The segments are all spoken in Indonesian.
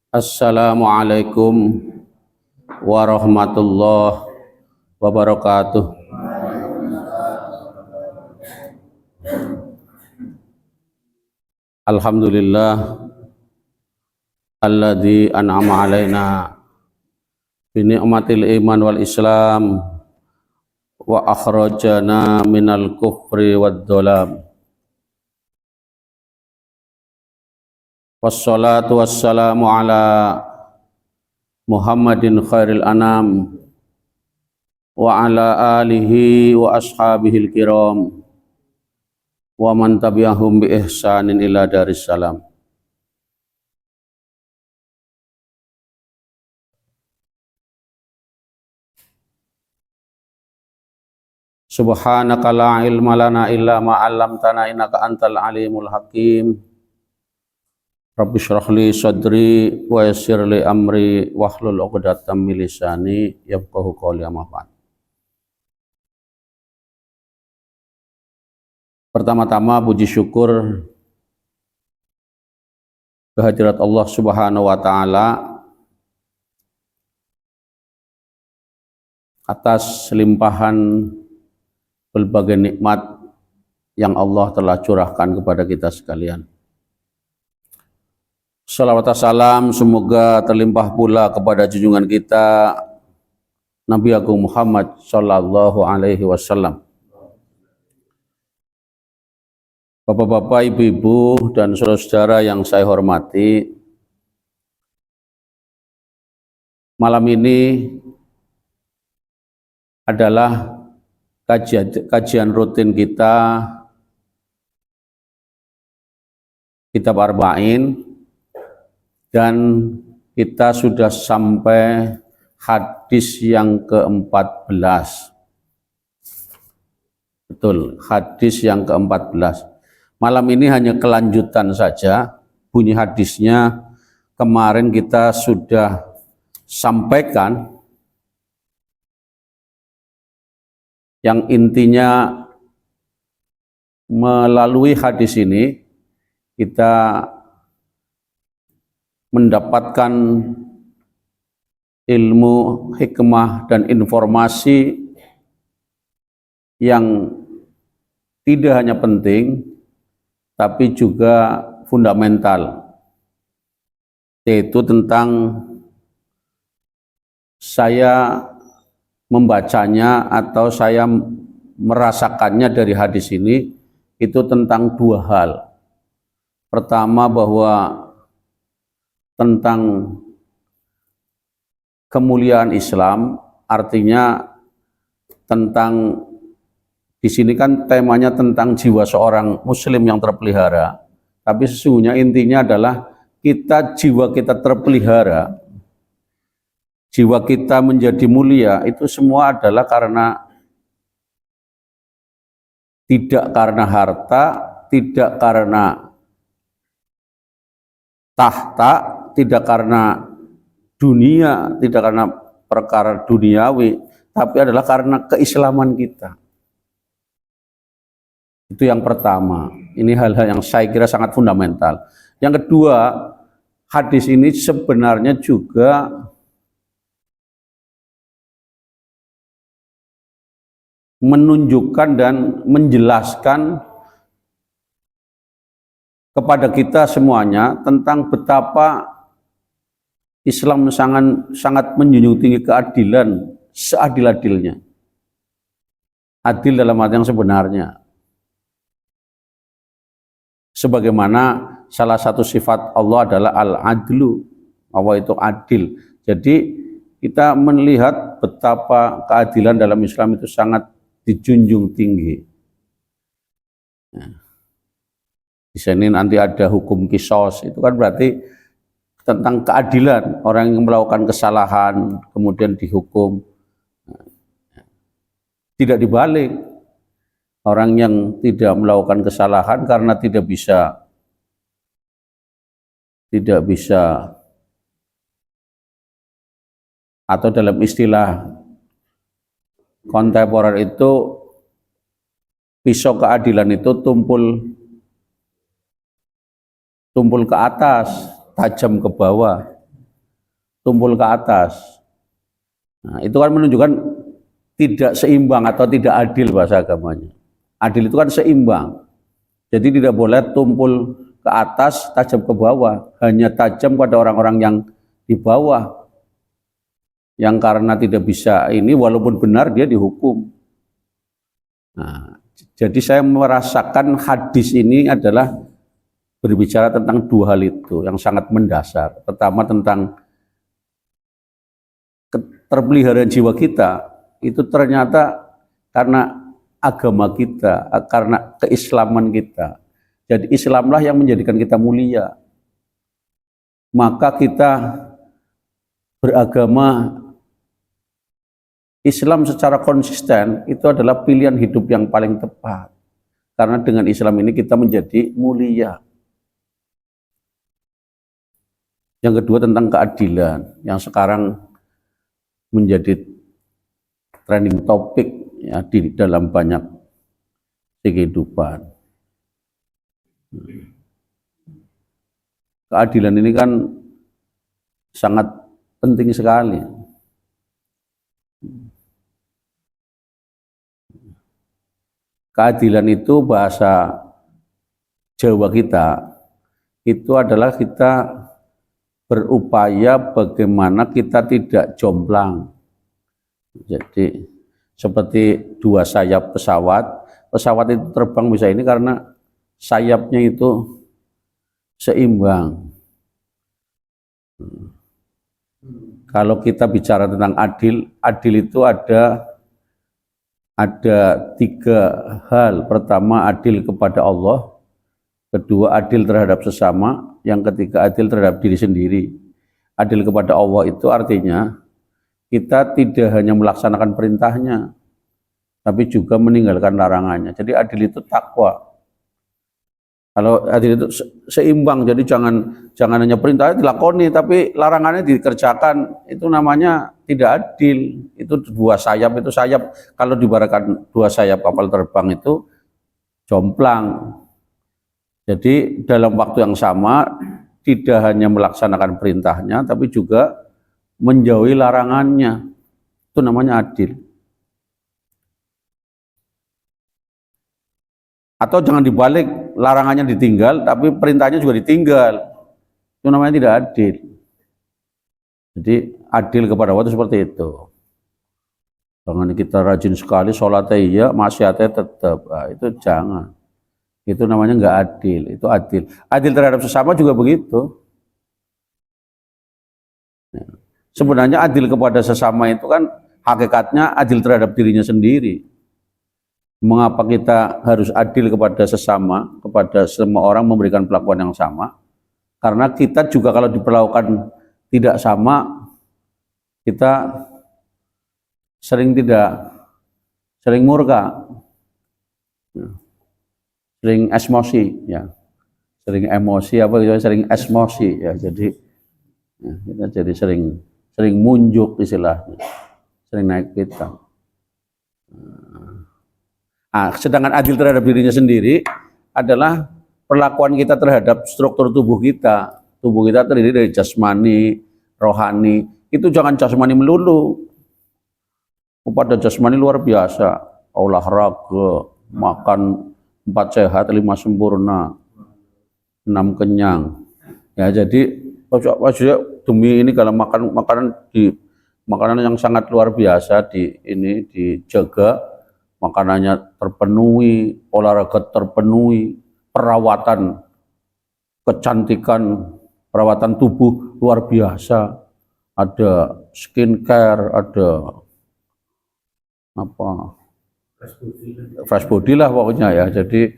Assalamualaikum warahmatullahi wabarakatuh. Alhamdulillah alladzi an'ama alaina bi ni'matil iman wal islam wa akhrajana minal kufri wad dhalam. Wassalatu wassalamu ala Muhammadin khairil anam wa ala alihi wa ashabihil kiram wa man tabi'ahum bi ihsanin ila daris salam. Subhanaka la ilma lana illa ma 'allamtana innaka antal alimul hakim. Rabbi shrah li sadri wa yassir li amri wahlul 'uqdatam min lisani yafqahu qawli amma ba'd. Pertama-tama puji syukur kehadirat Allah Subhanahu wa taala atas limpahan berbagai nikmat yang Allah telah curahkan kepada kita sekalian. Salawat salam semoga terlimpah pula kepada junjungan kita Nabi Agung Muhammad sallallahu alaihi wasallam. Bapak-bapak, ibu-ibu dan saudara-saudara yang saya hormati, malam ini adalah kajian rutin kita Kitab Arba'in, dan kita sudah sampai hadis yang ke-14. Betul, hadis yang ke-14. Malam ini hanya kelanjutan saja. Bunyi hadisnya kemarin kita sudah sampaikan, yang intinya melalui hadis ini kita mendapatkan ilmu, hikmah, dan informasi yang tidak hanya penting, tapi juga fundamental, yaitu tentang saya membacanya atau saya merasakannya dari hadis ini, itu tentang dua hal. Pertama, bahwa tentang kemuliaan Islam, artinya tentang, di sini kan temanya tentang jiwa seorang muslim yang terpelihara, tapi sesungguhnya intinya adalah jiwa kita terpelihara, jiwa kita menjadi mulia, itu semua adalah tidak karena harta, tidak karena tahta, tidak karena dunia, tidak karena perkara duniawi, tapi adalah karena keislaman kita. Itu yang pertama. Ini hal-hal yang saya kira sangat fundamental. Yang kedua, hadis ini sebenarnya juga menunjukkan dan menjelaskan kepada kita semuanya tentang betapa Islam sangat menjunjung tinggi keadilan, seadil-adilnya. Adil dalam arti yang sebenarnya. Sebagaimana salah satu sifat Allah adalah al-adlu, Allah itu adil. Jadi kita melihat betapa keadilan dalam Islam itu sangat dijunjung tinggi. Di sini nanti ada hukum kisos, itu kan berarti tentang keadilan. Orang yang melakukan kesalahan kemudian dihukum, tidak dibalik. Orang yang tidak melakukan kesalahan karena tidak bisa, atau dalam istilah kontemporer itu pisau keadilan itu tumpul ke atas, tajam ke bawah, tumpul ke atas. Nah, itu kan menunjukkan tidak seimbang atau tidak adil bahasa agamanya. Adil itu kan seimbang. Jadi tidak boleh tumpul ke atas, tajam ke bawah. Hanya tajam pada orang-orang yang di bawah. Yang karena tidak bisa ini, walaupun benar dia dihukum. Nah, jadi saya merasakan hadis ini adalah berbicara tentang dua hal itu yang sangat mendasar. Pertama tentang keterpeliharaan jiwa kita, itu ternyata karena agama kita, karena keislaman kita. Jadi Islamlah yang menjadikan kita mulia. Maka kita beragama Islam secara konsisten itu adalah pilihan hidup yang paling tepat. Karena dengan Islam ini kita menjadi mulia. Yang kedua tentang keadilan yang sekarang menjadi trending topik ya di dalam banyak kehidupan. Keadilan ini kan sangat penting sekali. Keadilan itu bahasa Jawa kita itu adalah kita berupaya bagaimana kita tidak jomplang. Jadi seperti dua sayap pesawat itu terbang bisa ini karena sayapnya itu seimbang. Kalau kita bicara tentang adil itu ada tiga hal. Pertama, adil kepada Allah. Kedua, adil terhadap sesama. Yang ketiga, adil terhadap diri sendiri. Adil kepada Allah itu artinya kita tidak hanya melaksanakan perintahnya, tapi juga meninggalkan larangannya. Jadi adil itu takwa. Kalau adil itu seimbang, jadi jangan hanya perintahnya dilakoni, tapi larangannya dikerjakan. Itu namanya tidak adil. Itu dua sayap, itu sayap. Kalau diibaratkan dua sayap kapal terbang itu jomplang. Jadi dalam waktu yang sama tidak hanya melaksanakan perintahnya, tapi juga menjauhi larangannya. Itu namanya adil. Atau jangan dibalik, larangannya ditinggal, tapi perintahnya juga ditinggal. Itu namanya tidak adil. Jadi adil kepada Allah itu seperti itu. Jangan kita rajin sekali, sholatnya iya, maksiatnya tetap. Nah, itu jangan. Itu namanya nggak adil. Itu adil. Adil terhadap sesama juga begitu. Sebenarnya adil kepada sesama itu kan hakikatnya adil terhadap dirinya sendiri. Mengapa kita harus adil kepada sesama, kepada semua orang memberikan perlakuan yang sama? Karena kita juga kalau diperlakukan tidak sama, kita sering murka, sering emosi, ya, sering emosi apa gitu, sering emosi, ya. Jadi ya, kita jadi sering munjuk istilahnya, sering naik pitam. Sedangkan adil terhadap dirinya sendiri adalah perlakuan kita terhadap struktur tubuh kita. Tubuh kita terdiri dari jasmani, rohani. Itu jangan jasmani melulu. Pada jasmani luar biasa, olahraga, makan 4 sehat, 5 sempurna, 6 kenyang. Ya, jadi maksudnya demi ini kalau makanan yang sangat luar biasa dijaga, makanannya terpenuhi, olahraga terpenuhi, perawatan kecantikan, perawatan tubuh luar biasa. Ada skincare, ada apa? Fresh body lah pokoknya ya. Jadi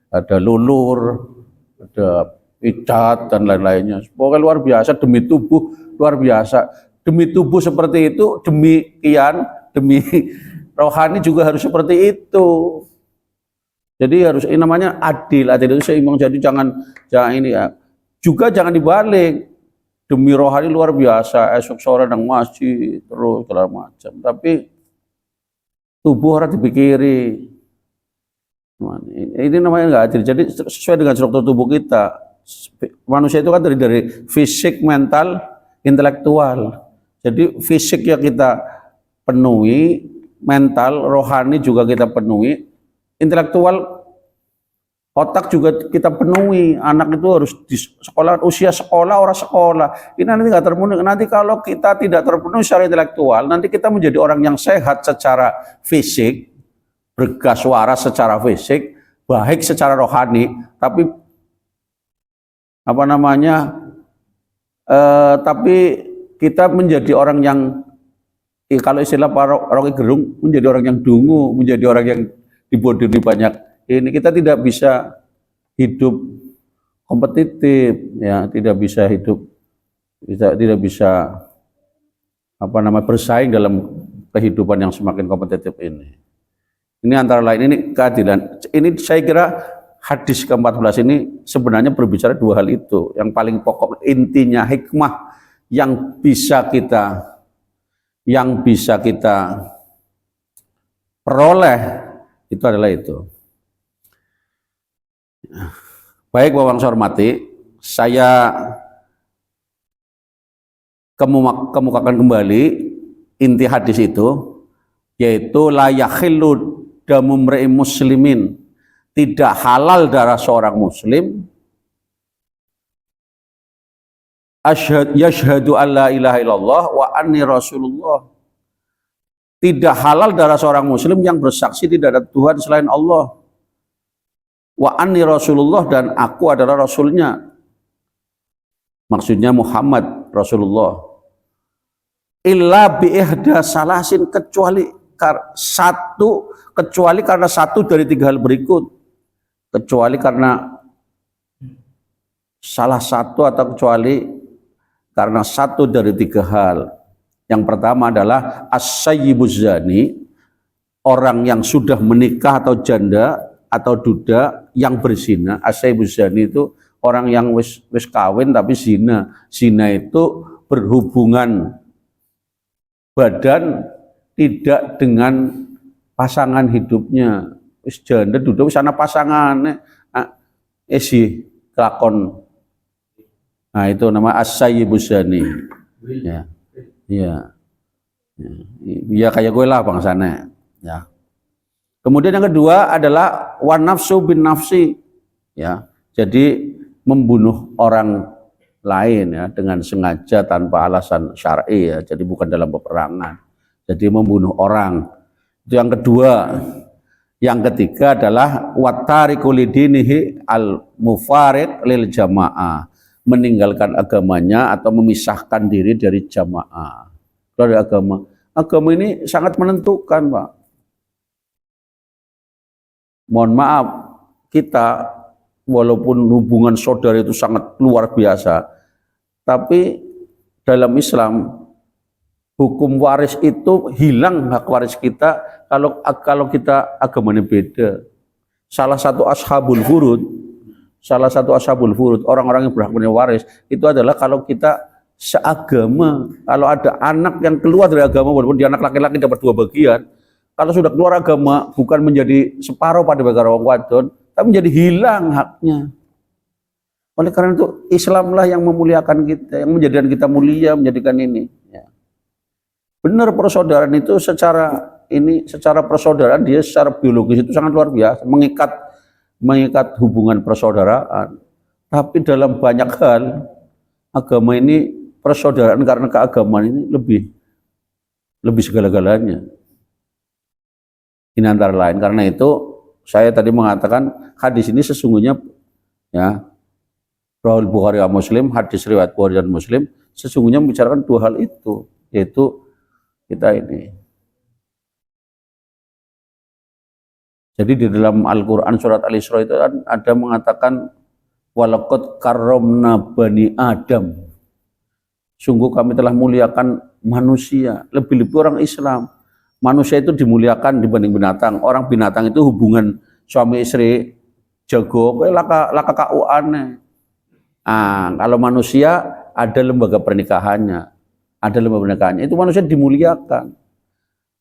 ada lulur, ada pijat dan lain-lainnya. Pokoknya luar biasa demi tubuh luar biasa. Demi tubuh seperti itu, demi rohani juga harus seperti itu. Jadi harus ini namanya adil. Adil itu seimbang. Jadi jangan ini ya. Juga jangan dibalik. Demi rohani luar biasa, esok sore nang masjid terus segala macam. Tapi tubuh harus dipikiri. Ini namanya nggak adil. Jadi sesuai dengan struktur tubuh kita, manusia itu kan terdiri dari fisik, mental, intelektual. Jadi fisik yang kita penuhi, mental, rohani juga kita penuhi, intelektual, otak juga kita penuhi. Anak itu harus di sekolah, usia sekolah, orang sekolah. Ini nanti nggak terpenuhi. Nanti kalau kita tidak terpenuhi secara intelektual, nanti kita menjadi orang yang sehat secara fisik, bergas waras secara fisik, baik secara rohani, tapi apa namanya? Tapi kita menjadi orang yang, kalau istilah Pak Rocky Gerung, menjadi orang yang dungu, menjadi orang yang dibodohi banyak. Ini kita tidak bisa hidup kompetitif, ya, tidak bisa hidup, tidak bisa apa namanya bersaing dalam kehidupan yang semakin kompetitif ini. Ini antara lain ini keadilan. Ini saya kira hadis ke-14 ini sebenarnya berbicara dua hal itu. Yang paling pokok intinya hikmah yang bisa kita peroleh itu adalah itu. Baik Bapak saya hormati, saya kemukakan kembali inti hadis itu, yaitu la yakhillu damu mri'in muslimin, tidak halal darah seorang muslim yashhadu an la ilaha illallah wa anni rasulullah, tidak halal darah seorang muslim yang bersaksi tidak ada Tuhan selain Allah, wa anni rasulullah, dan aku adalah rasulnya, maksudnya Muhammad Rasulullah, illa bi ihda salasin, kecuali karena satu dari tiga hal berikut, kecuali karena salah satu atau kecuali karena satu dari tiga hal. Yang pertama adalah as-sayyibuz zani, orang yang sudah menikah atau janda atau duda yang berzina. As-sayyibuz zani itu orang yang wis kawin tapi zina. Zina itu berhubungan badan tidak dengan pasangan hidupnya. Wis janda duda wis ana pasangane, isi kelakon. Nah, itu nama as-sayyibuz zani. Ya. Iya. Ya kayak gue lah bangsane. Ya. Kemudian yang kedua adalah wan nafsu bin nafsi. Ya. Jadi membunuh orang lain ya dengan sengaja tanpa alasan syar'i ya. Jadi bukan dalam peperangan. Jadi membunuh orang. Itu yang kedua. Yang ketiga adalah wattariku lidinihi al-mufariq lil jamaah, meninggalkan agamanya atau memisahkan diri dari jamaah. Dari agama. Agama ini sangat menentukan, Pak. Mohon maaf, kita walaupun hubungan saudara itu sangat luar biasa, tapi dalam Islam hukum waris itu hilang hak waris kita kalau kita agamanya beda. Salah satu ashabul furud, orang-orang yang berhak punya waris itu adalah kalau kita seagama. Kalau ada anak yang keluar dari agama, walaupun dia anak laki-laki dapat dua bagian, kalau sudah keluar agama bukan menjadi separuh pada bagi orang wadon, tapi menjadi hilang haknya. Oleh karena itu Islamlah yang memuliakan kita, yang menjadikan kita mulia, menjadikan ini. Ya. Benar, persaudaraan itu secara persaudaraan dia secara biologis itu sangat luar biasa, mengikat hubungan persaudaraan. Tapi dalam banyak hal agama ini, persaudaraan karena keagamaan ini lebih segala-galanya. Ini antara lain. Karena itu saya tadi mengatakan hadis ini sesungguhnya ya Rawal Bukhari wa Muslim, hadis riwayat Bukhari dan Muslim sesungguhnya membicarakan dua hal itu, yaitu kita ini. Jadi di dalam Al-Quran surat Al-Isra itu ada mengatakan walaqad karramna bani Adam. Sungguh kami telah muliakan manusia, lebih-lebih orang Islam. Manusia itu dimuliakan dibanding binatang. Orang binatang itu hubungan suami istri jago, laka kauane. Kalau manusia ada lembaga pernikahannya, itu manusia dimuliakan.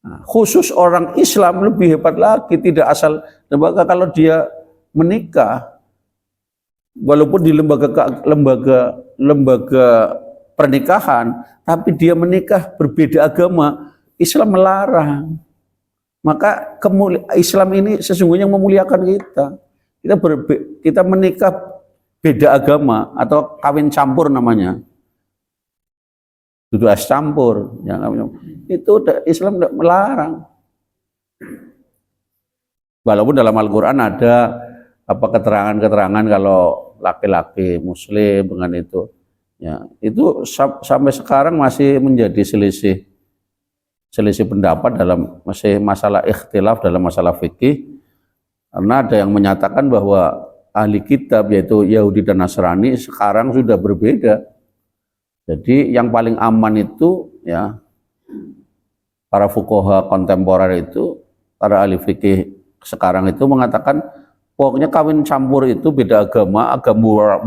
Nah, khusus orang Islam lebih hebat lagi, tidak asal lembaga. Kalau dia menikah, walaupun di lembaga pernikahan, tapi dia menikah berbeda agama, Islam melarang. Maka Islam ini sesungguhnya memuliakan kita. Kita menikah beda agama atau kawin campur namanya. Duduk es campur, ya, itu Islam tidak melarang. Walaupun dalam Al-Quran ada keterangan-keterangan kalau laki-laki Muslim dengan itu, ya itu sampai sekarang masih menjadi selisih pendapat dalam masih masalah ikhtilaf dalam masalah fikih, karena ada yang menyatakan bahwa ahli kitab yaitu Yahudi dan Nasrani sekarang sudah berbeda. Jadi yang paling aman itu ya para fuqaha kontemporer itu, para ahli fikih sekarang itu mengatakan pokoknya kawin campur itu beda agama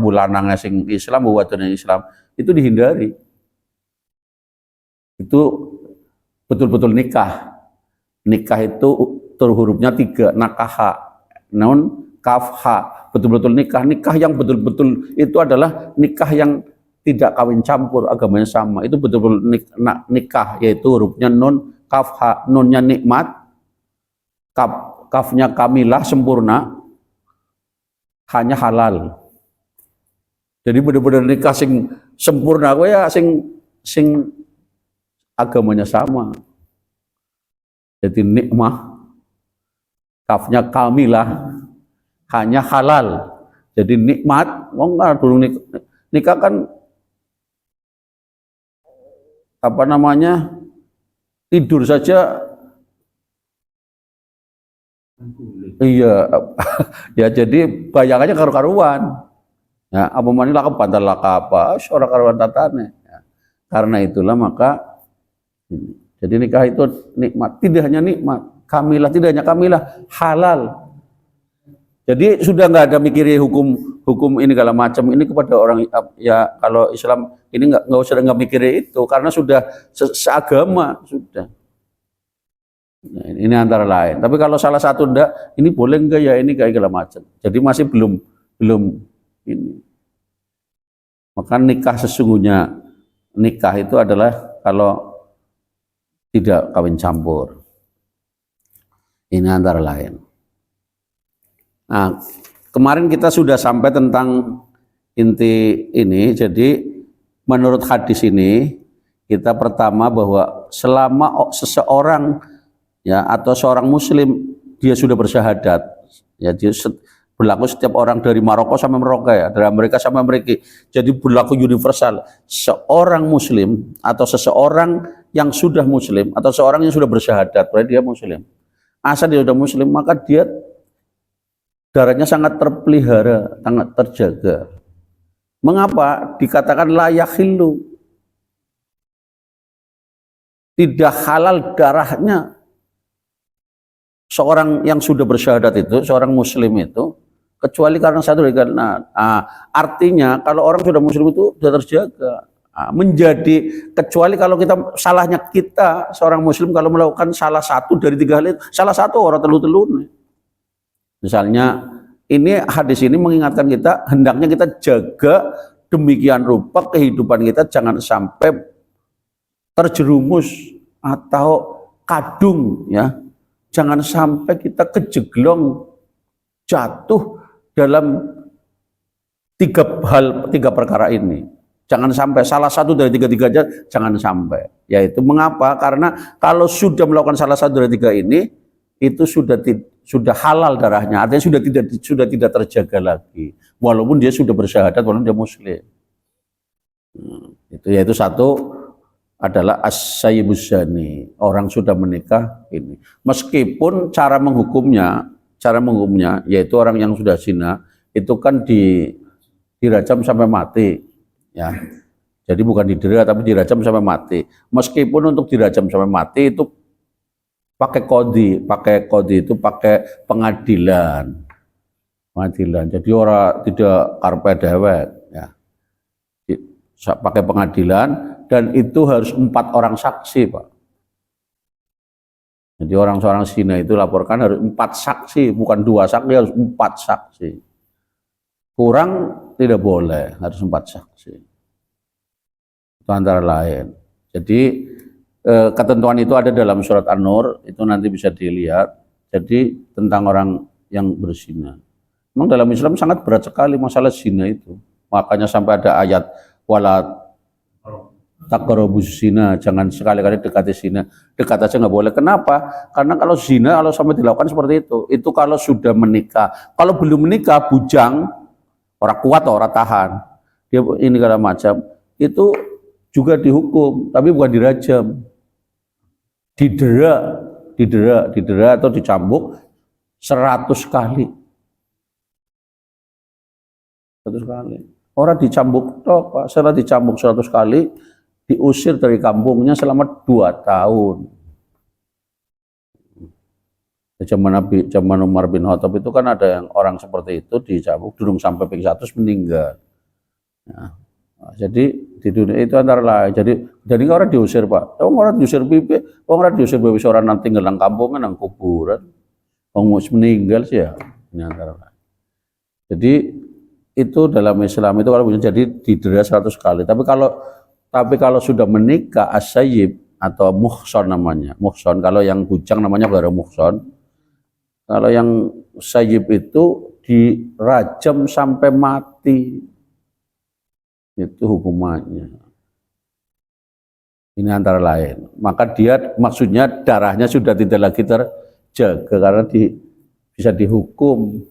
bulanang sing Islam buatan Islam itu dihindari. Itu betul-betul nikah. Nikah itu hurufnya 3, nakaha, nun, kafha, betul-betul nikah. Nikah yang betul-betul itu adalah nikah yang tidak kawin campur, agamanya sama. Itu betul-betul nikah, yaitu hurufnya nun, kafha, nunnya nikmat, kafnya kamilah, sempurna, hanya halal. Jadi benar-benar nikah sing sempurna, ya sing agamanya sama. Jadi nikmah, kafnya kamilah, hanya halal. Jadi nikmat, enggak dulu nikah kan tidur saja. Iya, ya jadi bayangannya karu-karuan. Ya, apa manilah kebantal apa, seorang karuan tatane. Ya. Karena itulah maka jadi nikah itu nikmat, tidak hanya nikmat, kamilah, tidak hanya kamilah, halal. Jadi sudah nggak ada mikirin hukum ini segala macam ini kepada orang, ya kalau Islam ini nggak mikirin itu karena sudah seagama sudah. Nah, ini antara lain. Tapi kalau salah satu enggak, ini boleh enggak ya ini kayak segala macam. Jadi masih belum ini. Maka nikah sesungguhnya nikah itu adalah kalau tidak kawin campur. Ini antara lain. Nah, kemarin kita sudah sampai tentang inti ini. Jadi menurut hadis ini kita pertama bahwa selama seseorang ya atau seorang muslim dia sudah bersyahadat, ya dia berlaku setiap orang dari Maroko sampai Merauke, ya dari Amerika sampai Amerika, jadi berlaku universal. Seorang muslim atau seseorang yang sudah muslim atau seorang yang sudah bersyahadat berarti dia muslim, asal dia sudah muslim maka dia darahnya sangat terpelihara, sangat terjaga. Mengapa dikatakan la yakhillu, tidak halal darahnya seorang yang sudah bersyahadat itu, seorang muslim itu, kecuali karena satu dari artinya kalau orang sudah muslim itu sudah terjaga. Menjadi kecuali kalau salahnya kita seorang muslim kalau melakukan salah satu dari 3 hal itu, salah satu orang telu-telu. Misalnya ini hadis ini mengingatkan kita hendaknya kita jaga demikian rupa kehidupan kita jangan sampai terjerumus atau kadung, ya. Jangan sampai kita kejeglong jatuh dalam 3 perkara ini. Jangan sampai salah satu dari 3 aja, jangan sampai. Yaitu mengapa? Karena kalau sudah melakukan salah satu dari 3 ini, itu sudah halal darahnya, artinya sudah tidak terjaga lagi. Walaupun dia sudah bersyahadat, walaupun dia muslim. Itu yaitu satu adalah as-sayyibuz zani, orang sudah menikah ini. Meskipun cara menghukumnya yaitu orang yang sudah zina itu kan dirajam sampai mati, ya. Jadi bukan didera tapi dirajam sampai mati. Meskipun untuk dirajam sampai mati itu pakai kodi itu pakai pengadilan. Jadi orang tidak karpe dewek, ya. Pakai pengadilan dan itu harus 4 orang saksi, Pak. Jadi seorang zina itu laporkan harus 4 saksi, bukan 2 saksi, harus 4 saksi. Kurang tidak boleh, harus 4 saksi. Itu antara lain. Jadi ketentuan itu ada dalam surat An-Nur, itu nanti bisa dilihat. Jadi tentang orang yang berzina. Memang dalam Islam sangat berat sekali masalah zina itu. Makanya sampai ada ayat wala taqrabuz zina, jangan sekali-kali dekati zina. Dekat aja nggak boleh. Kenapa? Karena kalau zina, kalau sampai dilakukan seperti itu kalau sudah menikah. Kalau belum menikah, bujang, orang kuat atau orang tahan, dia ini segala macam, itu juga dihukum, tapi bukan dirajam, didera atau dicambuk 100 kali. 100 kali. Orang dicambuk toh, Pak. Setelah dicambuk 100 kali, diusir dari kampungnya selama 2 tahun. Zaman Umar bin Khattab itu kan ada yang orang seperti itu dicambuk, durung sampai ping 100 meninggal. Nah, jadi di dunia itu antara lain. Jadi orang diusir, Pak. Orang diusir pipi, orang diusir pipi orang nanti ngelang kampungnya nang kuburan. Orang meninggal sih ya. Ini antara lain. Jadi itu dalam Islam itu kalau bisa jadi didera 100 kali. Tapi kalau sudah menikah as-sayyib atau muhson namanya. Muhson, kalau yang bujang namanya baru muhson. Kalau yang sayyib itu dirajam sampai mati. Itu hukumannya. Ini antara lain. Maka dia maksudnya darahnya sudah tidak lagi terjaga karena bisa dihukum.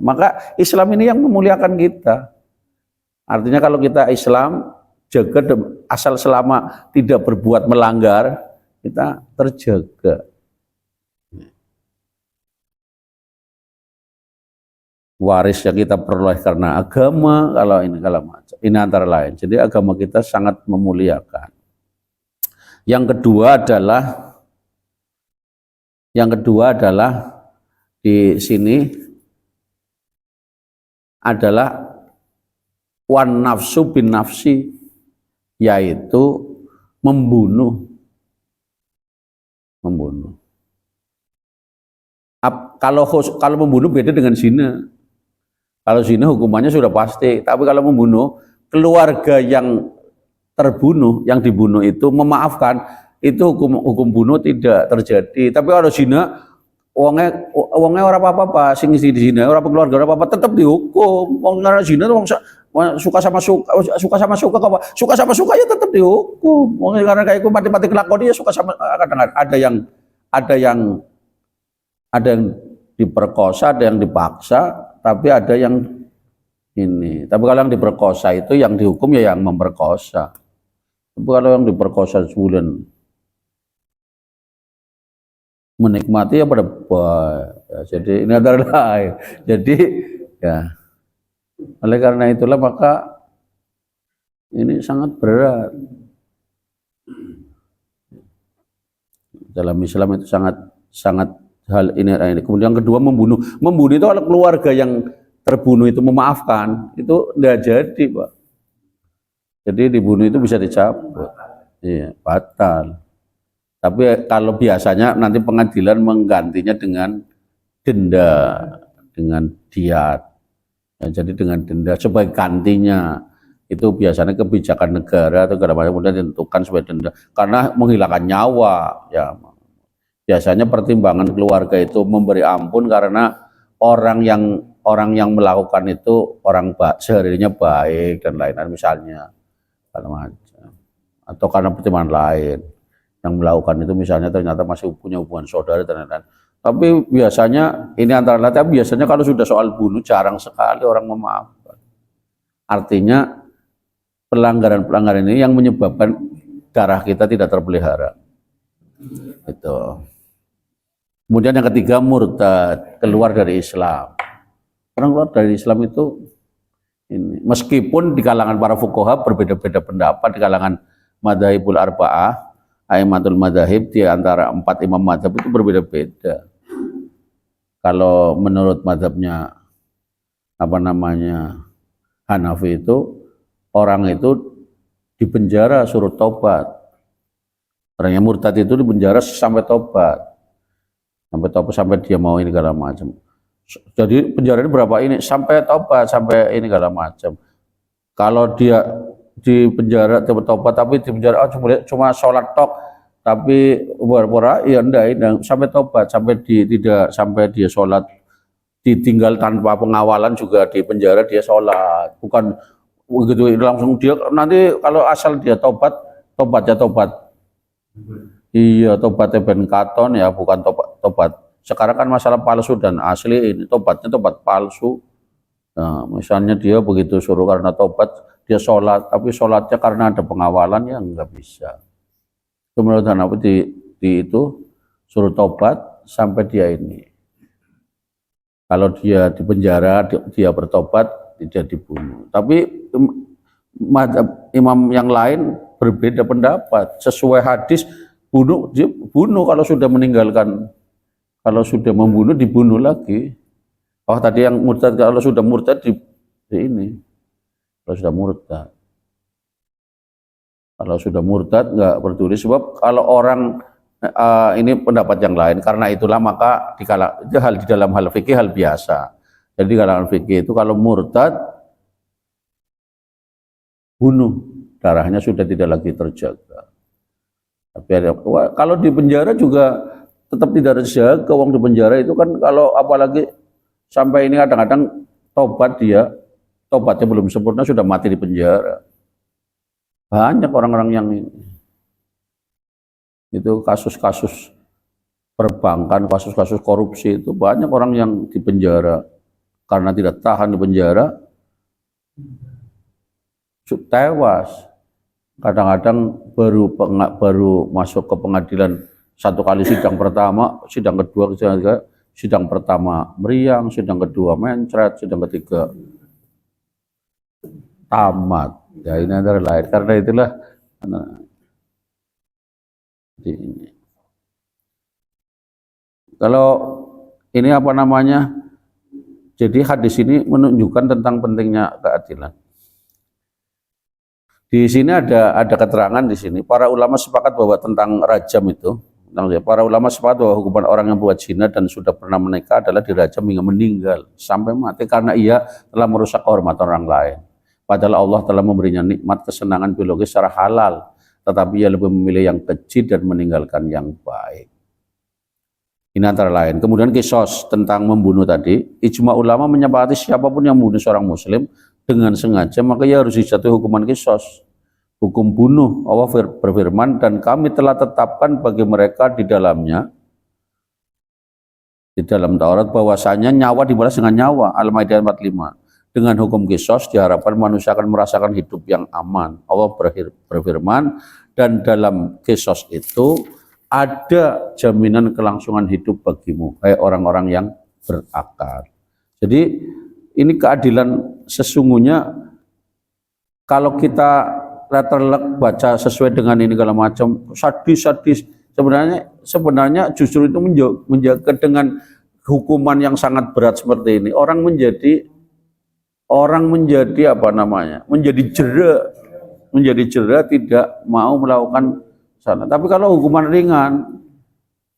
Maka Islam ini yang memuliakan kita. Artinya kalau kita Islam jaga asal selama tidak berbuat melanggar, kita terjaga. Waris yang kita peroleh karena agama, kalau macam ini antara lain. Jadi agama kita sangat memuliakan. Yang kedua adalah di sini adalah wan nafsu bin nafsi, yaitu membunuh. Kalau membunuh beda dengan zina. Kalau zina hukumannya sudah pasti, tapi kalau membunuh, keluarga yang terbunuh, yang dibunuh itu memaafkan, itu hukum bunuh tidak terjadi. Tapi kalau zina, wongnya orang apa-apa, sing di zina, orang keluarga orang apa-apa, tetap dihukum. Wong karena zina itu suka sama suka ya tetap dihukum. Wong karena kayak mati-mati kelakon dia suka sama, kadang ada yang diperkosa, ada yang dipaksa, tapi ada yang ini. Tapi kalau yang diperkosa itu yang dihukum ya yang memperkosa. Tapi kalau yang diperkosa sebulan menikmati ya pada ya, jadi ini antara lain. Jadi ya oleh karena itulah maka ini sangat berat. Dalam Islam itu sangat hal ini. Kemudian yang kedua membunuh itu kalau keluarga yang terbunuh itu memaafkan, itu tidak jadi, Pak. Jadi dibunuh itu bisa dicabut, iya, batal. Tapi kalau biasanya nanti pengadilan menggantinya dengan denda, dengan diat. Ya, jadi dengan denda sebagai gantinya. Itu biasanya kebijakan negara atau negara macam kemudian ditentukan sebagai denda karena menghilangkan nyawa, ya. Biasanya pertimbangan keluarga itu memberi ampun karena orang yang melakukan itu seharinya baik dan lain-lain misalnya, atau karena pertimbangan lain yang melakukan itu misalnya ternyata masih punya hubungan saudara dan lain-lain. Tapi biasanya ini antara lain, tapi biasanya kalau sudah soal bunuh jarang sekali orang memaafkan. Artinya pelanggaran-pelanggaran ini yang menyebabkan darah kita tidak terpelihara. Itu. Kemudian yang ketiga murtad, keluar dari Islam. Orang keluar dari Islam itu ini, meskipun di kalangan para fuqaha berbeda-beda pendapat, di kalangan madzhabul arba'ah, aimatul madzhab, di antara 4 imam madzhab itu berbeda-beda. Kalau menurut madzhabnya Hanafi itu orang itu dipenjara suruh tobat. Orang yang murtad itu dipenjara sampai tobat. sampai tobat, sampai dia mau ini segala macam. Jadi penjara ini berapa ini sampai tobat, sampai ini segala macam. Kalau dia di penjara tobat tapi di penjara cuma sholat tok, tapi pura-pura ya enggak sampai tobat, sampai tidak sampai dia sholat ditinggal tanpa pengawalan juga di penjara dia sholat, bukan begitu langsung dia nanti kalau asal dia tobat ya tobat. Iya, tobatnya ben katon ya, bukan tobat. Sekarang kan masalah palsu dan asli, ini tobatnya tobat palsu. Nah, misalnya dia begitu suruh karena tobat, dia sholat, tapi sholatnya karena ada pengawalan ya nggak bisa. Kemudian apa di itu suruh tobat sampai dia ini. Kalau dia di penjara, dia bertobat, tidak dibunuh. Tapi imam yang lain berbeda pendapat. Sesuai hadis, bunuh kalau sudah meninggalkan, kalau sudah membunuh dibunuh lagi. Oh tadi yang murtad, kalau sudah murtad di ini, kalau sudah murtad, nggak peduli. Sebab kalau orang ini pendapat yang lain, karena itulah maka itu hal di dalam hal fikih hal biasa. Jadi di kalangan fikih itu kalau murtad bunuh, darahnya sudah tidak lagi terjaga. Tapi kalau di penjara juga tetap tidak terjaga. Uang di penjara itu kan kalau apalagi sampai ini kadang-kadang tobatnya belum sempurna sudah mati di penjara. Banyak orang-orang yang itu kasus-kasus perbankan, kasus-kasus korupsi itu banyak orang yang di penjara karena tidak tahan di penjara tewas. Kadang-kadang baru masuk ke pengadilan satu kali sidang pertama, sidang kedua, sidang pertama meriang, sidang kedua mencret, sidang ketiga tamat. Ya ini antara lain. Karena itulah ini. Kalau ini apa namanya? Jadi hadis ini menunjukkan tentang pentingnya keadilan. Di sini ada keterangan di sini. Para ulama sepakat bahwa tentang rajam itu, para ulama sepakat bahwa hukuman orang yang buat zina dan sudah pernah menikah adalah dirajam hingga meninggal sampai mati karena ia telah merusak kehormatan orang lain. Padahal Allah telah memberinya nikmat kesenangan biologis secara halal, tetapi ia lebih memilih yang keji dan meninggalkan yang baik. Ini antara lain. Kemudian kisos tentang membunuh tadi, ijma ulama menyepakati siapapun yang membunuh seorang muslim dengan sengaja maka ia harus dijatuhi hukuman kisos, hukum bunuh. Allah berfirman, dan kami telah tetapkan bagi mereka di dalamnya, di dalam Taurat, bahwasanya nyawa dibalas dengan nyawa. Al-Maidah 45. Dengan hukum kisos diharapkan manusia akan merasakan hidup yang aman. Allah berfirman, dan dalam kisos itu ada jaminan kelangsungan hidup bagimu, hai orang-orang yang berakal. Jadi ini keadilan sesungguhnya. Kalau kita letterlek baca sesuai dengan ini segala macam sadis, sebenarnya justru itu menjaga dengan hukuman yang sangat berat seperti ini. Orang menjadi apa namanya? Menjadi jera tidak mau melakukan sana. Tapi kalau hukuman ringan,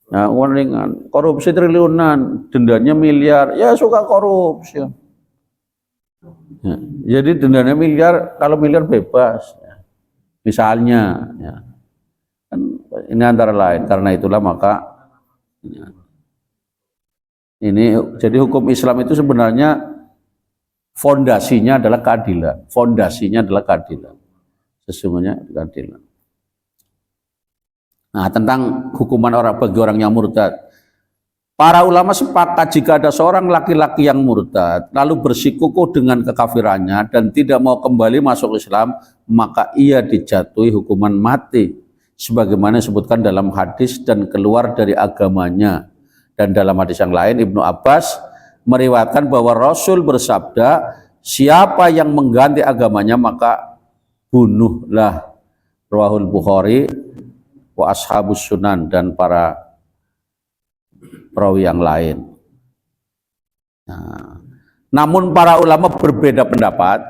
ya hukuman ringan, korupsi triliunan, dendanya miliar, ya suka korupsi. Ya, jadi dendanya miliar, kalau miliar bebas, ya. Misalnya, ya. Ini antara lain. Karena itulah maka ya. Ini jadi hukum Islam itu sebenarnya fondasinya adalah keadilan. Fondasinya adalah keadilan. Sesungguhnya keadilan. Nah, tentang hukuman bagi orang yang murtad. Para ulama sepakat jika ada seorang laki-laki yang murtad lalu bersikukuh dengan kekafirannya dan tidak mau kembali masuk Islam, maka ia dijatuhi hukuman mati sebagaimana disebutkan dalam hadis dan keluar dari agamanya. Dan dalam hadis yang lain Ibnu Abbas meriwayatkan bahwa Rasul bersabda, siapa yang mengganti agamanya maka bunuhlah. Rawahul Bukhari wa ashabus sunan, dan para perawi yang lain. Nah, namun para ulama berbeda pendapat.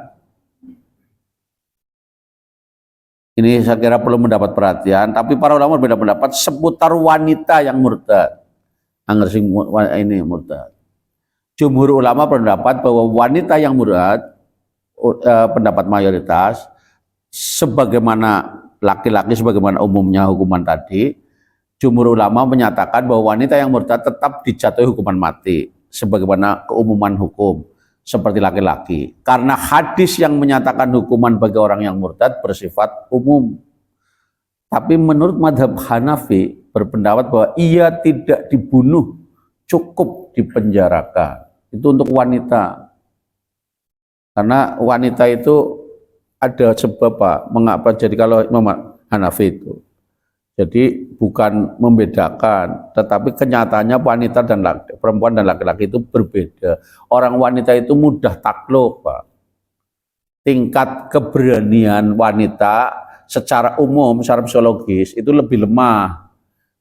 Ini saya kira perlu mendapat perhatian. Tapi para ulama berbeda pendapat seputar wanita yang murtad. Angger sing ini murtad. Jumhur ulama berpendapat bahwa wanita yang murtad, pendapat mayoritas, sebagaimana laki-laki sebagaimana umumnya hukuman tadi, jumhur ulama menyatakan bahwa wanita yang murtad tetap dijatuhi hukuman mati sebagaimana keumuman hukum seperti laki-laki. Karena hadis yang menyatakan hukuman bagi orang yang murtad bersifat umum. Tapi menurut madhab Hanafi berpendapat bahwa ia tidak dibunuh, cukup dipenjarakan. Itu untuk wanita. Karena wanita itu ada sebab Pak, mengapa jadi kalau Imam Hanafi itu. Jadi bukan membedakan, tetapi kenyataannya wanita dan perempuan dan laki-laki itu berbeda. Orang wanita itu mudah takluk Pak. Tingkat keberanian wanita secara umum, secara psikologis itu lebih lemah.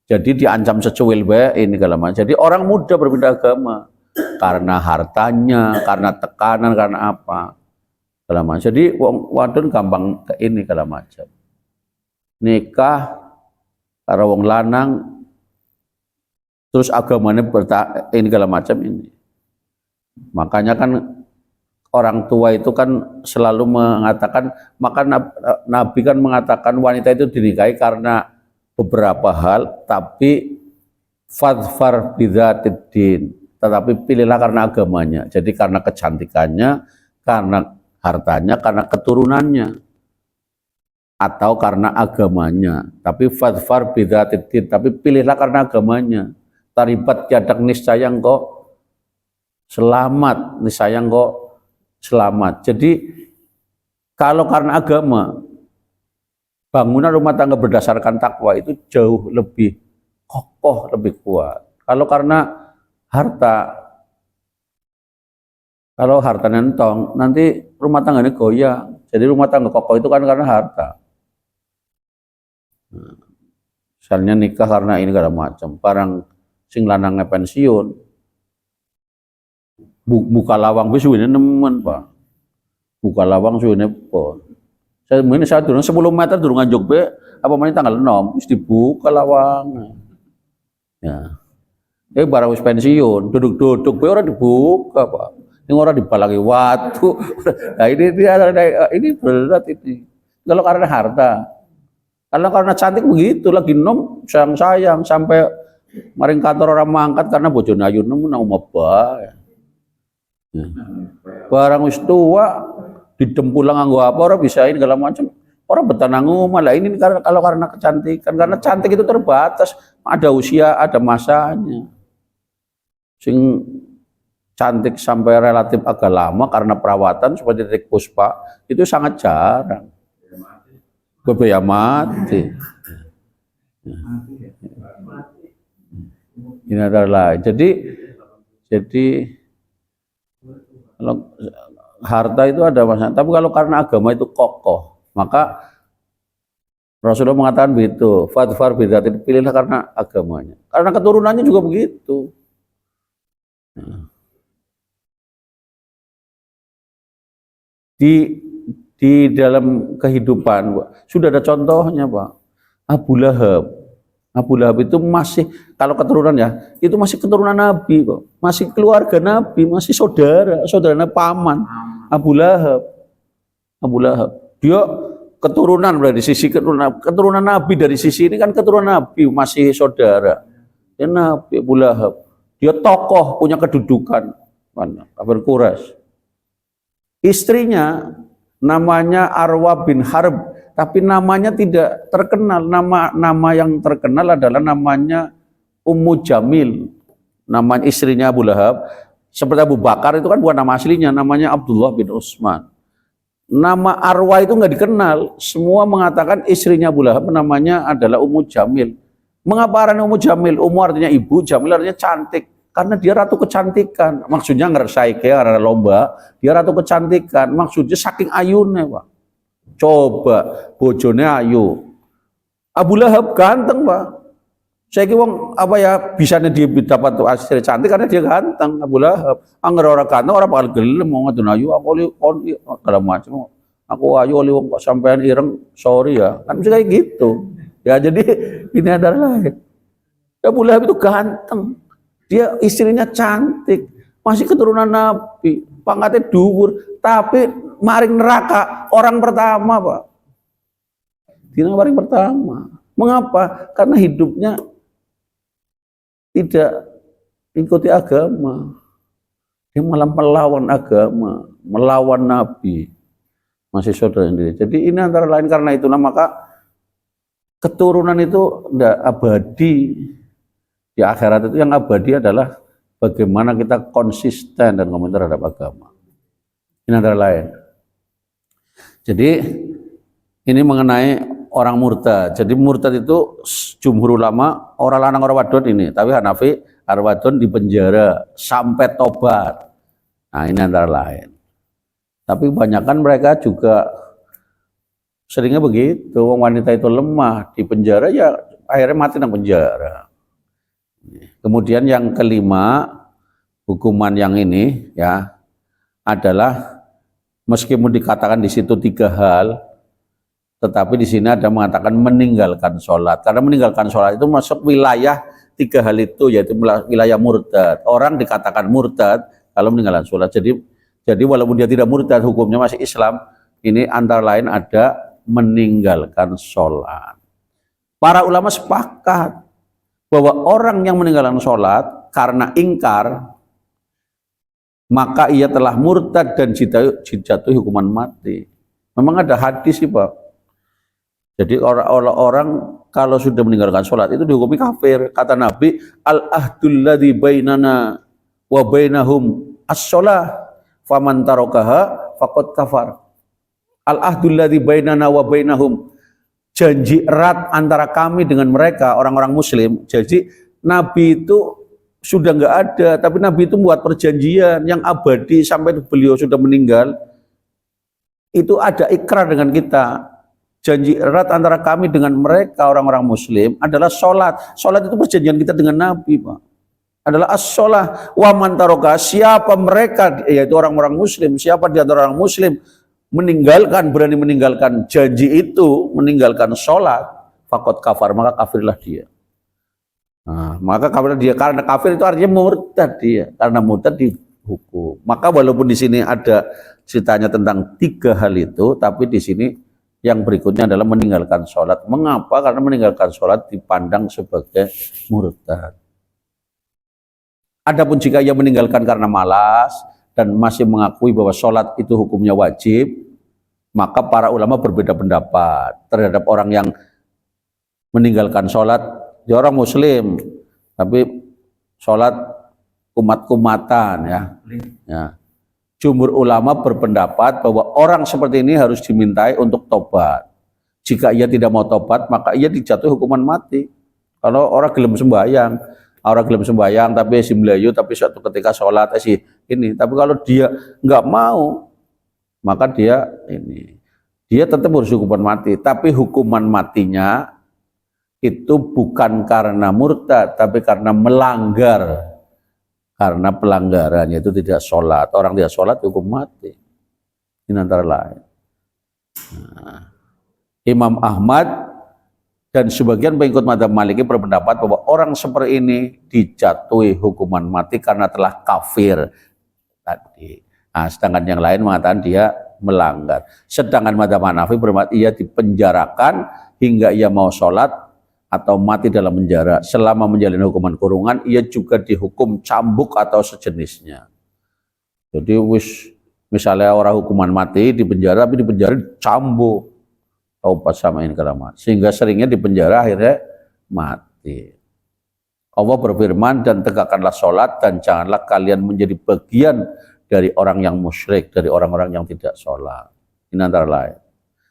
Jadi diancam secuil ini kalau jadi orang muda berbeda agama karena hartanya, karena tekanan, karena apa. Kalau jadi wadon gampang ke ini kalau macam. Nikah karena wong lanang terus agamanya ini segala macam ini. Makanya kan orang tua itu kan selalu mengatakan, maka Nabi kan mengatakan wanita itu dinikahi karena beberapa hal, tapi fadfar bidzatiddin, tetapi pilihlah karena agamanya. Jadi karena kecantikannya, karena hartanya, karena keturunannya, atau karena agamanya. Tapi fadfar bidzatiddin, tapi pilihlah karena agamanya. Taribat yadak niscaya engkau selamat, niscaya engkau selamat. Jadi kalau karena agama, bangunan rumah tangga berdasarkan takwa itu jauh lebih kokoh, lebih kuat. Kalau karena harta, kalau harta nentong, nanti rumah tangganya goyang. Jadi rumah tangga kokoh itu kan karena harta. Misalnya nikah karena ini segala macam. Barang sing lanangnya pensiun, buka lawang wis suwene nemen, Pak. Buka lawang suwene pon. Saya turun 10 meter durung nganjuk be, apa meneh tanggal 6 wis dibuka lawang. Ya. Barang wis pensiun, duduk-duduk be ora dibuka, Pak. Ini orang dibalangi waktu. Nah ini berat ini. Kalau karena harta, kalau karena cantik begitu, lagi nom sayang sampai maring kantor orang mangkat karena bojone ayu nemu nang bae. Barang wis tua didempulang nganggo apa orang bisa ini segala macam. Orang betanang malah ini kalau karena kecantikan, karena cantik itu terbatas, ada usia, ada masanya. Sing cantik sampai relatif agak lama karena perawatan seperti Titik Puspa itu sangat jarang. Berbeda mati. Ini adalah jadi kalau harta itu ada masalah. Tapi kalau karena agama itu kokoh, maka Rasulullah mengatakan begitu. Fadfar bidzati, pilihlah karena agamanya. Karena keturunannya juga begitu. Di dalam kehidupan sudah ada contohnya Pak. Abu Lahab. Abu Lahab itu masih, kalau keturunan ya, itu masih keturunan Nabi Pak. Masih keluarga Nabi, masih saudaranya paman. Abu Lahab. Abu Lahab. Dia keturunan dari sisi keturunan Nabi, dari sisi ini kan keturunan Nabi, masih saudara. Ya Nabi Abu Lahab. Dia tokoh, punya kedudukan. Kabar Quraisy. Istrinya namanya Arwa bin Harb, tapi namanya tidak terkenal. Nama yang terkenal adalah namanya Ummu Jamil. Nama istrinya Abu Lahab. Seperti Abu Bakar itu kan bukan nama aslinya, namanya Abdullah bin Utsman. Nama Arwa itu nggak dikenal. Semua mengatakan istrinya Abu Lahab namanya adalah Ummu Jamil. Mengapa artinya Ummu Jamil? Ummu artinya ibu, Jamil artinya cantik. Karena dia ratu kecantikan, maksudnya ngeresai kayak karena lomba, dia ratu kecantikan, maksudnya saking ayunnya Pak. Coba bojone ayu, Abu Lahab ganteng Pak. Saya kira apa ya bisanya dia dapat istri cantik karena dia ganteng. Abu Lahab, angger orang ganteng orang bakal gelem mau ngadon ayu, aku kalau macam, aku ayu oli wong kok sampean ireng, sorry ya, kan bisa kayak gitu. Ya jadi ini adalah Abu Lahab itu ganteng. Dia istrinya cantik, masih keturunan Nabi, pangkatnya dhuwur, tapi maring neraka orang pertama, Pak. Dina paling pertama. Mengapa? Karena hidupnya tidak ikuti agama. Dia malah melawan agama, melawan Nabi. Masih saudara sendiri. Jadi ini antara lain karena itulah maka keturunan itu tidak abadi. Di akhirat itu yang abadi adalah bagaimana kita konsisten dan komentar terhadap agama. Ini antara lain. Jadi ini mengenai orang murtad. Jadi murtad itu jumhur ulama orang lanang orang wadon ini, tapi Hanafi orang wadon di penjara sampai tobat. Nah ini antara lain. Tapi kebanyakan mereka juga seringnya begitu. Wanita itu lemah di penjara ya akhirnya mati di penjara. Kemudian yang kelima hukuman yang ini ya adalah meskipun dikatakan di situ 3 hal, tetapi di sini ada mengatakan meninggalkan sholat. Karena meninggalkan sholat itu masuk wilayah 3 hal itu, yaitu wilayah murtad. Orang dikatakan murtad kalau meninggalkan sholat. Jadi walaupun dia tidak murtad, hukumnya masih Islam. Ini antara lain ada meninggalkan sholat. Para ulama sepakat bahwa orang yang meninggalkan sholat karena ingkar, maka ia telah murtad dan jatuh hukuman mati. Memang ada hadis sih Pak. Jadi orang kalau sudah meninggalkan sholat itu dihukumi kafir. Kata Nabi, al-ahdul ladzi bainana wa bainahum as-sholah faman tarakaha faqad kafar. Al-ahdul ladzi bainana wa bainahum, janji erat antara kami dengan mereka orang-orang muslim. Jadi Nabi itu sudah nggak ada, tapi Nabi itu membuat perjanjian yang abadi sampai beliau sudah meninggal. Itu ada ikrar dengan kita. Janji erat antara kami dengan mereka orang-orang muslim adalah sholat. Sholat itu perjanjian kita dengan Nabi, Pak. Adalah as-sholah wa man taraka, siapa mereka, yaitu orang-orang muslim, siapa di antara orang muslim berani meninggalkan janji itu, meninggalkan sholat, faqad kafar, maka kafirlah dia. Nah, maka kafirlah dia, karena kafir itu artinya murtad dia, karena murtad dihukum. Maka walaupun di sini ada ceritanya tentang 3 hal itu, tapi di sini yang berikutnya adalah meninggalkan sholat. Mengapa? Karena meninggalkan sholat dipandang sebagai murtad. Adapun jika ia meninggalkan karena malas dan masih mengakui bahwa sholat itu hukumnya wajib, maka para ulama berbeda pendapat terhadap orang yang meninggalkan sholat. Dia orang muslim, tapi sholat kumat-kumatan ya. Jumhur ulama berpendapat bahwa orang seperti ini harus dimintai untuk tobat. Jika ia tidak mau tobat, maka ia dijatuhi hukuman mati. Kalau orang gelem sembahyang, tapi si melayu, tapi suatu ketika sholat ini. Tapi kalau dia nggak mau, maka dia tetap harus hukuman mati. Tapi hukuman matinya itu bukan karena murtad, tapi karena melanggar. Karena pelanggarannya itu tidak sholat. Orang tidak sholat hukum mati. Ini antara lain. Nah, Imam Ahmad dan sebagian pengikut mazhab Maliki berpendapat bahwa orang seperti ini dijatuhi hukuman mati karena telah kafir tadi. Nah, sedangkan yang lain mengatakan dia melanggar. Sedangkan mazhab Hanafi berpendapat ia dipenjarakan hingga ia mau sholat atau mati dalam penjara. Selama menjalani hukuman kurungan, ia juga dihukum cambuk atau sejenisnya. Jadi misalnya orang hukuman mati di penjara, tapi di penjara cambuk, taubat sama ini keramat, sehingga seringnya di penjara akhirnya mati. Allah berfirman, dan tegakkanlah sholat dan janganlah kalian menjadi bagian dari orang yang musyrik, dari orang-orang yang tidak sholat. Ini antara lain.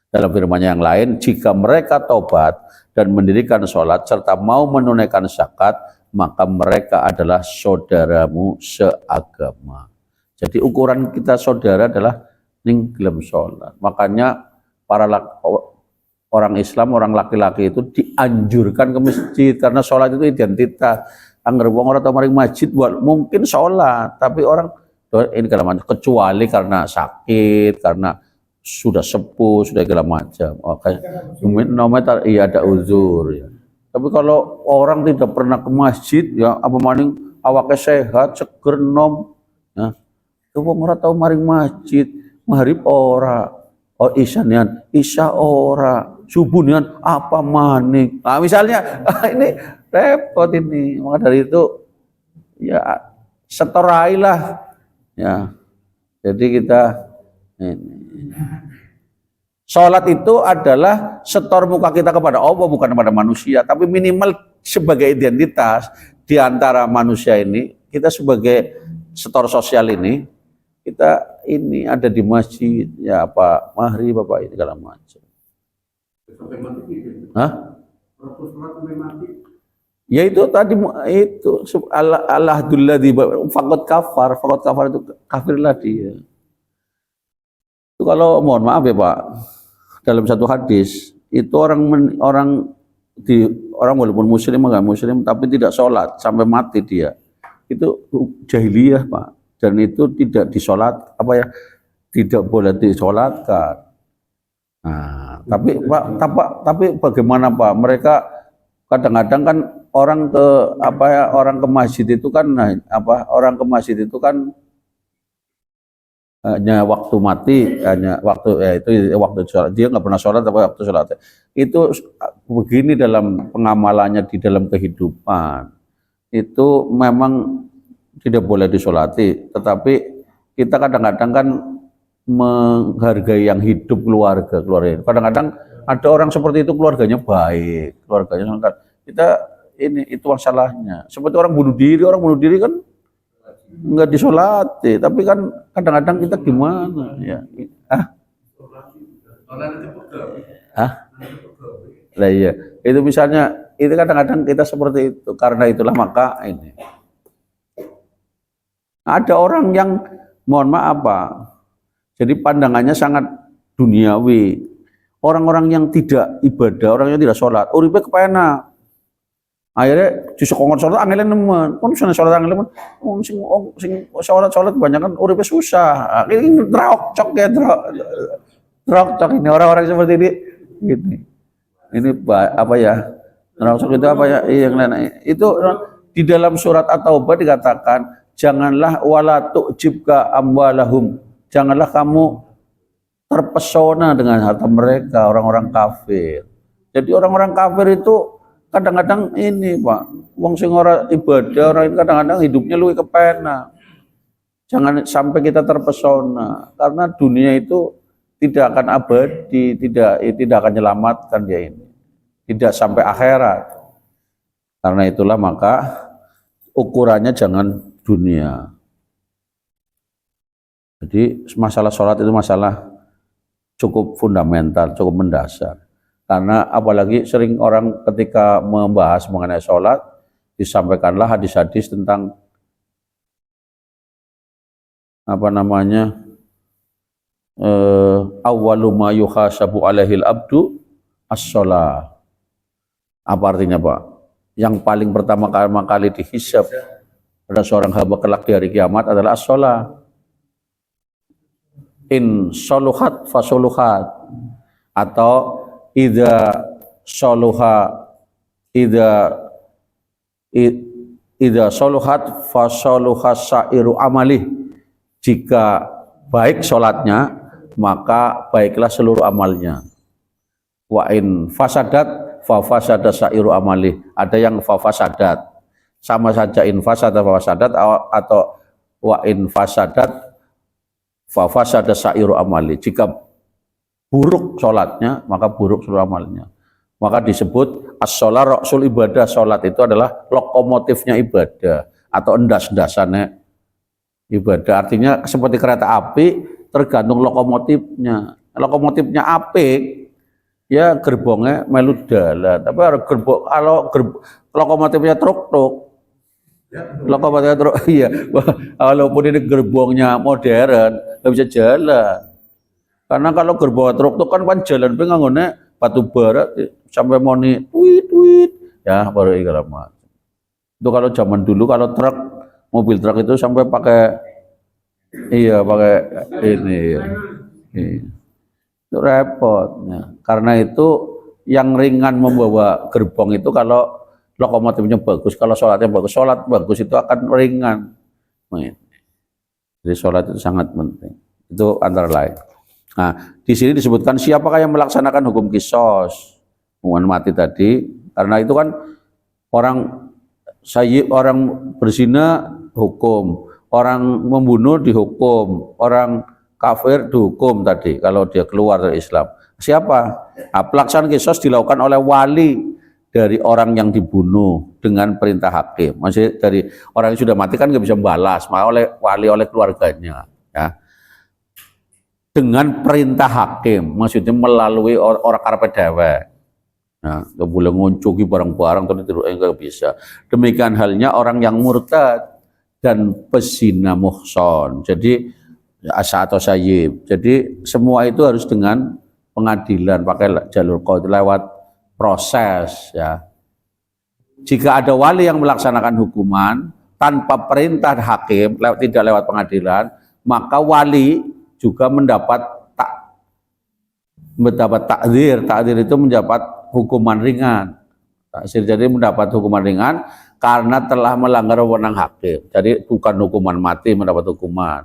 Dalam firman-Nya yang lain, jika mereka taubat dan mendirikan sholat serta mau menunaikan zakat, maka mereka adalah saudaramu seagama. Jadi ukuran kita saudara adalah gelem sholat. Makanya para orang Islam, orang laki-laki itu dianjurkan ke masjid karena sholat itu identitas. Angger wong ora tau maring masjid mungkin sholat, tapi orang ini kecuali karena sakit, karena sudah sepuh, sudah segala macam. Oke, namanya iya ada uzur ya. Tapi kalau orang tidak pernah ke masjid, ya apa maning awake sehat, seger nom. Nah, wong ora tau maring masjid, maghrib ora, oh isanian, isya ora, subuh nian apa maning. Nah, misalnya ini repot ini. Maka dari itu ya setorailah ya. Jadi kita ini. Sholat itu adalah setor muka kita kepada Allah, bukan kepada manusia, tapi minimal sebagai identitas di antara manusia ini, kita sebagai setor sosial ini, kita ini ada di masjid, ya apa maghrib, bapak ini segala macam. Hah? Ya itu tadi itu Allahulladzi faqad kafar itu kafirlah dia. Itu kalau mohon maaf ya Pak, dalam satu hadis itu orang walaupun muslim enggak muslim tapi tidak sholat sampai mati dia, itu jahiliyah Pak, dan itu tidak disolat tidak boleh disolatkan. Nah, tapi bagaimana Pak, mereka kadang-kadang kan orang ke masjid itu kan orang ke masjid itu kan hanya waktu mati, hanya waktu waktu sholat, dia nggak pernah sholat tapi waktu sholat itu begini dalam pengamalannya di dalam kehidupan itu memang tidak boleh disolati, tetapi kita kadang-kadang kan menghargai yang hidup keluarga. Kadang-kadang ada orang seperti itu keluarganya baik, kita itu masalahnya. Seperti orang bunuh diri kan nggak disolati, tapi kan kadang-kadang kita gimana ya? Lah iya, itu misalnya itu kadang-kadang kita seperti itu. Karena itulah maka ini ada orang yang mohon maaf Pak, jadi pandangannya sangat duniawi. Orang-orang yang tidak ibadah, orang yang tidak sholat, uripe kepenak. Akhirnya justru kongkon sholat angelen nemen. Kon misalnya sholat angelen nemen, sing sholat banyak kan uripe susah. Ini drok ini orang-orang seperti ini. Ini apa ya? Drok itu apa ya? Yang lain itu di dalam surat At-Taubah dikatakan, janganlah wala tu'jibka amwalahum. Janganlah kamu terpesona dengan harta mereka, orang-orang kafir. Jadi orang-orang kafir itu kadang-kadang ini Pak, wong sing ora ibadah, orang itu kadang-kadang hidupnya luwih kepenak. Jangan sampai kita terpesona, karena dunia itu tidak akan abadi, tidak akan menyelamatkan dia ini, tidak sampai akhirat. Karena itulah maka ukurannya jangan dunia. Jadi masalah sholat itu masalah cukup fundamental, cukup mendasar. Karena apalagi sering orang ketika membahas mengenai sholat, disampaikanlah hadis-hadis tentang awwalu ma yuhasabu alaihil abdu as-sholat. Apa artinya Pak? Yang paling pertama kali dihisab pada seorang hamba kelak di hari kiamat adalah as-sholat. In soluhat fasoluhat, atau idza soluhat fasoluhas sairu amali. Jika baik sholatnya, maka baiklah seluruh amalnya. Wa in fasadat fa fasada sairu amali. Ada yang fa fasadat, sama saja in fasada fa fasadat, atau wa in fasadat fa fasada sairu amali. Jika buruk sholatnya, maka buruk seluruh amalnya. Maka disebut as-sholat ra'sul ibadah. Sholat itu adalah lokomotifnya ibadah atau endas-endasannya ibadah. Artinya seperti kereta api, tergantung lokomotifnya. Lokomotifnya apik, ya gerbongnya melu dalan. Tapi kalau lokomotifnya truk-truk, lokomotifnya truk, iya. Walaupun ini gerbongnya modern, nggak bisa jalan. Karena kalau gerbong truk itu kan jalan pengangonnya batu bara sampai moni tweet ya baru segala macam. Itu kalau zaman dulu, kalau truk, mobil truk itu sampai pakai ini itu repotnya. Karena itu yang ringan membawa gerbong itu kalau lokomotifnya bagus, kalau sholatnya bagus, sholat bagus itu akan ringan. Jadi sholat itu sangat penting. Itu antara lain. Nah, di sini disebutkan siapakah yang melaksanakan hukum kisos, hukuman mati tadi, karena itu kan orang berzina hukum, orang membunuh dihukum, orang kafir dihukum tadi kalau dia keluar dari Islam. Siapa? Nah, pelaksanaan kisos dilakukan oleh wali dari orang yang dibunuh dengan perintah hakim. Maksudnya dari orang yang sudah mati kan nggak bisa membalas, maka oleh wali, oleh keluarganya, ya. Dengan perintah hakim, maksudnya melalui orang karpet dewek. Nah, nggak boleh nguncuki barang-barang terus nggak bisa. Demikian halnya orang yang murtad dan pezina muhson. Jadi asa atau sayyib. Jadi semua itu harus dengan pengadilan, pakai jalur qadhi, lewat proses, ya. Jika ada wali yang melaksanakan hukuman tanpa perintah hakim, tidak lewat pengadilan, maka wali juga mendapat takdir. Takdir itu mendapat hukuman ringan. Jadi mendapat hukuman ringan karena telah melanggar wewenang hakim. Jadi bukan hukuman mati mendapat hukuman.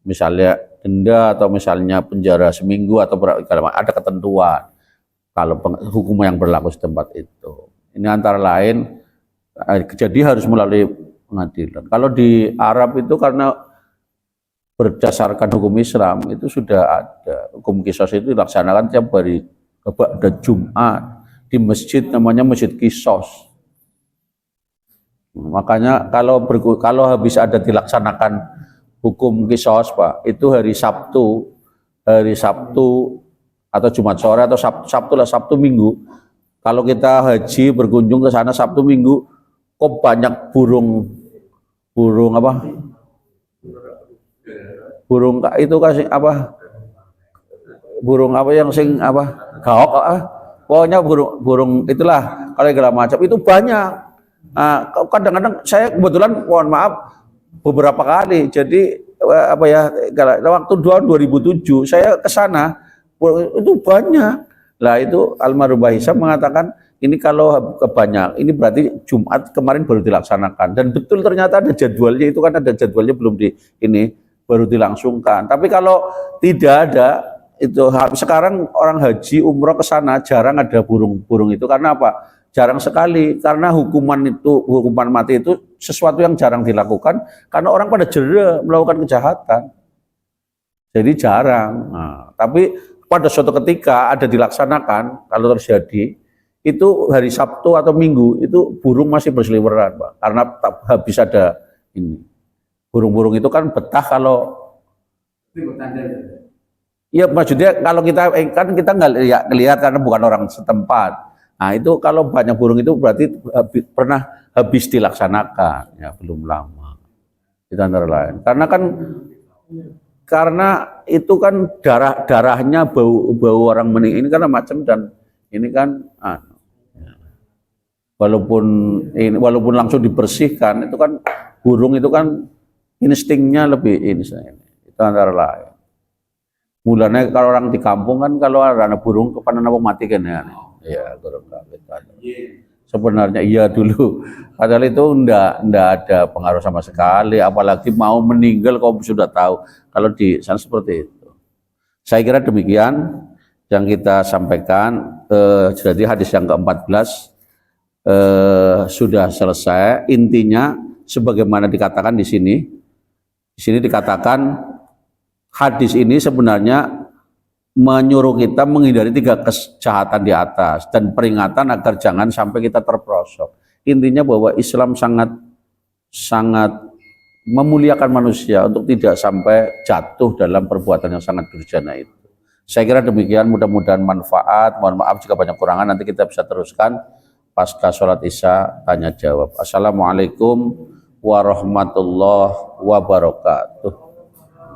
Misalnya denda atau misalnya penjara seminggu atau ada ketentuan kalau hukum yang berlaku di tempat itu. Ini antara lain, jadi harus melalui pengadilan. Kalau di Arab itu karena berdasarkan hukum Islam itu sudah ada. Hukum kisos itu dilaksanakan tiap hari pada Jumat di masjid, namanya Masjid Kisos. Makanya kalau habis ada dilaksanakan hukum kisos, Pak, itu hari Sabtu atau Jumat sore atau Sabtu Minggu. Kalau kita haji berkunjung ke sana Sabtu Minggu, kok banyak burung apa? Burung itu kasih apa? Burung apa yang sing apa? Gaok pokoknya burung itulah, kalau segala macam itu banyak. Nah, kadang-kadang saya kebetulan mohon maaf beberapa kali. Jadi apa ya, waktu 2007 saya ke sana itu banyak. Lah itu almarhum Hisam mengatakan ini kalau kebanyak, ini berarti Jumat kemarin baru dilaksanakan, dan betul ternyata ada jadwalnya, itu kan ada jadwalnya belum baru dilangsungkan. Tapi kalau tidak ada itu, sekarang orang haji umroh ke sana jarang ada burung itu. Karena apa? Jarang sekali, karena hukuman mati itu sesuatu yang jarang dilakukan karena orang pada jera melakukan kejahatan. Jadi jarang. Nah, tapi pada suatu ketika ada dilaksanakan, kalau terjadi itu hari Sabtu atau Minggu itu burung masih berseliweran, Pak, karena habis ada ini. Burung-burung itu kan betah kalau iya, maksudnya kalau kita nggak lihat karena bukan orang setempat. Nah itu kalau banyak burung itu berarti pernah habis dilaksanakan, ya belum lama. Itu antara lain. Karena itu kan darahnya bau orang meninggal ini karena macam, dan ini kan walaupun langsung dibersihkan, itu kan burung itu kan instingnya lebih ini. Itu antara lain. Mulanya kalau orang di kampung kan kalau ada anak burung kepanan apa mati kan ya. Ya, burung kawit. Sebenarnya iya dulu. Padahal itu enggak ada pengaruh sama sekali, apalagi mau meninggal kau sudah tahu. Kalau di sana seperti itu. Saya kira demikian yang kita sampaikan. Jadi hadis yang ke-14 sudah selesai. Intinya sebagaimana dikatakan di sini. Di sini dikatakan hadis ini sebenarnya menyuruh kita menghindari 3 kejahatan di atas dan peringatan agar jangan sampai kita terperosok. Intinya bahwa Islam sangat memuliakan manusia untuk tidak sampai jatuh dalam perbuatan yang sangat durjana itu. Saya kira demikian, mudah-mudahan manfaat. Mohon maaf jika banyak kurangan, nanti kita bisa teruskan pasca sholat Isya tanya jawab. Assalamualaikum warahmatullahi wabarakatuh.